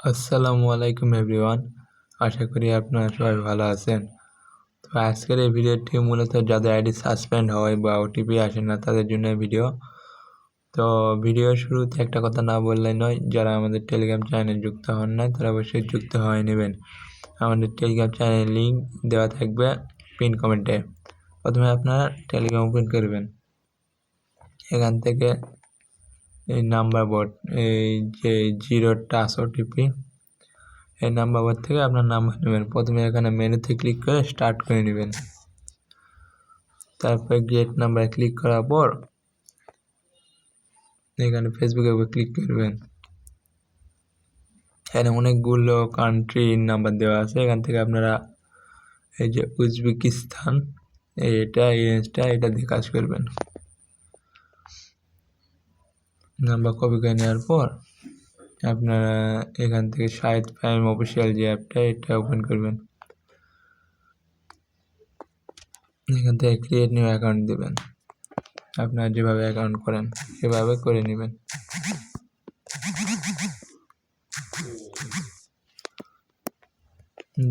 আসসালামু আলাইকুম এভরিওয়ান। আশা করি আপনারা সবাই ভালো আছেন। তো আজকের এই ভিডিওটি মূলত যাদের আইডি সাসপেন্ড হয় বা ওটিপি আসে না তাদের জন্য ভিডিও। তো ভিডিওর শুরুতে একটা কথা না বললে নয়, যারা আমাদের টেলিগ্রাম চ্যানেলে যুক্ত হন না তারা অবশ্যই যুক্ত হয়ে নেবেন। আমাদের টেলিগ্রাম চ্যানেলের লিঙ্ক দেওয়া থাকবে পিন কমেন্টে। প্রথমে আপনারা টেলিগ্রাম ওপেন করবেন। এখান থেকে এই নাম্বার বোর্ড, এই যে 0 টাচ ওটিপি, এই নাম্বার বার থেকে আপনার নাম্বার নেবেন। প্রথমে এখানে মেনুতে ক্লিক করে স্টার্ট করে নেবেন। তারপরে গেট নাম্বার ক্লিক করার পর এখানে ফেসবুকের উপর ক্লিক করবেন। এখানে অনেকগুলো কান্ট্রির নাম্বার দেওয়া আছে। এখান থেকে আপনারা এই যে উজবেকিস্তান, এটা এই রেঞ্জটা, এটা দিয়ে কাজ করবেন। নাম্বার কপি করে নেওয়ার পর আপনারা এখান থেকে শাহিদ প্রাইম অফিসিয়াল যে অ্যাপটা, এটা ওপেন করবেন। এখান থেকে ক্রিয়েট নিউ অ্যাকাউন্ট দেবেন। আপনারা যেভাবে অ্যাকাউন্ট করেন সেভাবে করে নেবেন।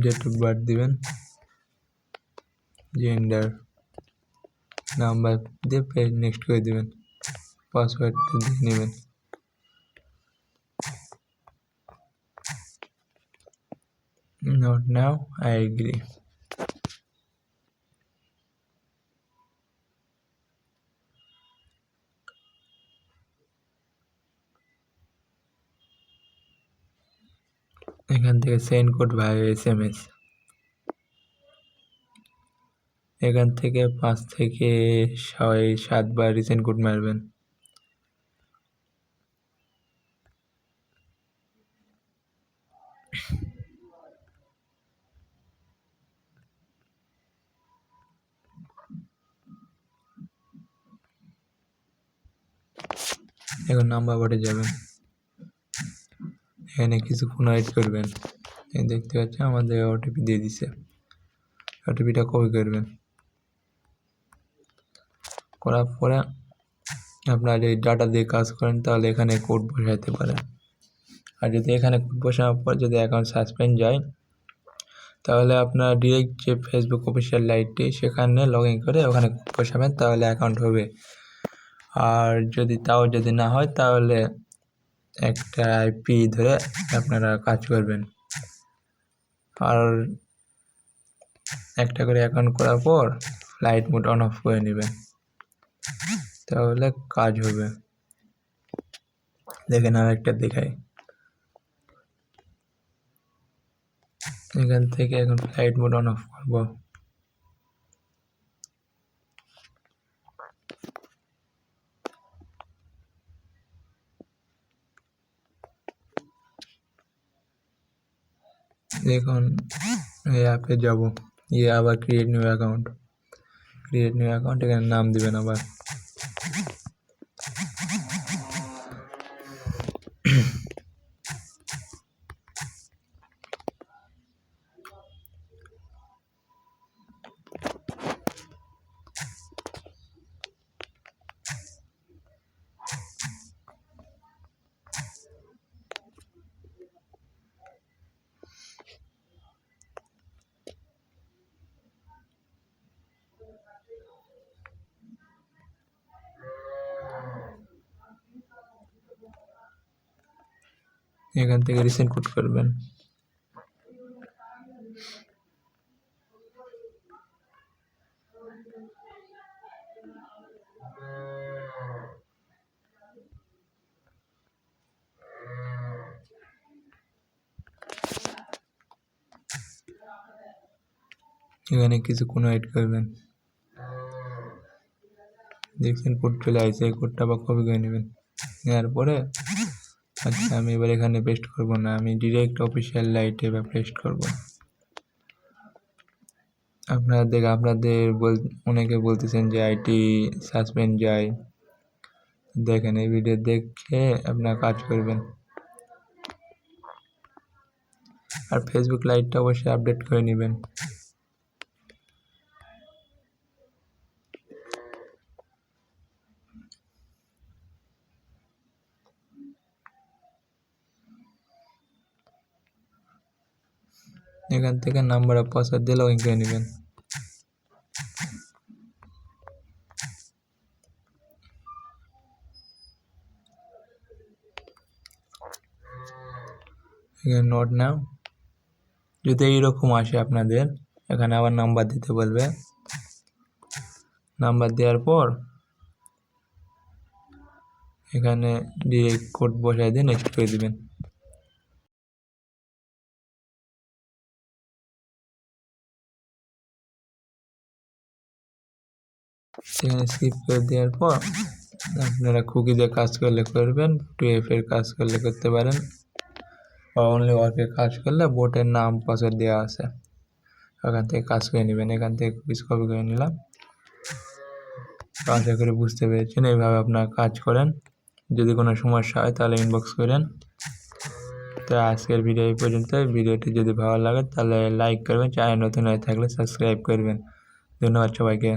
ডেট অফ বার্থ দিবেন, জেন্ডার, নাম্বার দিয়ে পেজ নেক্সট করে দেবেন। পাসওয়ার্ডটা দিয়ে নেবেন। Not now, I agree. এখান থেকে সেন্ড কোড ভাই SMS। এখান থেকে 5 থেকে 7 বার রিসেন্ড কোড মারবেন। এখন নাম্বার বোর্ডে যাবেন। এখানে কিছুক্ষণ ওয়েট করবেন। দেখতে পাচ্ছেন আমাদের ওটিপি দিয়ে দিছে। ওটিপিটা কপি করবেন। করার পরে আপনার এই ডাটা দিয়ে কাজ করেন তাহলে এখানে কোড বসাতে পারেন। আর যদি এখানে কোড বসানোর পর যদি অ্যাকাউন্ট সাসপেন্ড যায় তাহলে আপনার ডিরেক্ট যে ফেসবুক অফিসিয়াল লাইটটি, সেখানে লগ ইন করে ওখানে কোড বসাবেন, তাহলে অ্যাকাউন্ট হবে। আর যদি না হয় তাহলে একটা আইপি ধরে আপনারা কাজ করবেন। আর একটা করে অ্যাকাউন্ট করার পর লাইট মোড অন অফ করে নেবেন, তাহলে কাজ হবে। দেখেন আর একটা দেখাই। এখান থেকে এখন ফ্লাইট মোড অন অফ করবো। দেখুন এই অ্যাপে যাব, আবার ক্রিয়েট নিউ অ্যাকাউন্ট। এখানে নাম দিবেন আবার। এখান থেকে রিসেন্ট কোড করবেন। এখানে কিছুক্ষণ ওয়েট করবেন। দেখছেন কোড চলে আসছে, এই কোডটা আবার কপি করে নেবেন। নেওয়ার পরে আচ্ছা, আমি এবার এখানে পেস্ট করব না, আমি ডিরেক্ট অফিসিয়াল লাইটে এবার পেস্ট করব। আপনাদের অনেকে বলতেছেন যে আইটি সাসপেন্ড যায়। দেখেন এই ভিডিও দেখে আপনারা কাজ করবেন। আর ফেসবুক লাইটটা অবশ্যই আপডেট করে নেবেন। এখান থেকে নাম্বার অফ পাসওয়ার্ড দিয়ে লগ ইন করে নেবেন। এখানে নোট নাও। যদি এইরকম আসে আপনাদের, এখানে আবার নাম্বার দিতে বলবে। নাম্বার দেওয়ার পর এখানে ডিরেক্ট কোড বসাই দিয়ে নেক্সট করে দিবেন। এখানে স্কিপ করে দেওয়ার পর আপনারা কুকিজে কাজ করলে করবেন, 2FA এর কাজ করলে করতে পারেন, বা অনলি ওয়ার্কের কাজ করলে বোটের নাম পাসওয়ার্ড দেওয়া আছে, ওখান থেকে কাজ করে নেবেন। এখান থেকে কুকিজ কপি করে নিলাম। আশা করি বুঝতে পেরেছেন। এইভাবে আপনারা কাজ করেন। যদি কোনো সমস্যা হয় তাহলে ইনবক্স করেন। তো আজকের ভিডিও এই পর্যন্তই। ভিডিওটি যদি ভালো লাগে তাহলে লাইক করবেন, চ্যানেল নতুন হয়ে থাকলে সাবস্ক্রাইব করবেন। ধন্যবাদ সবাইকে।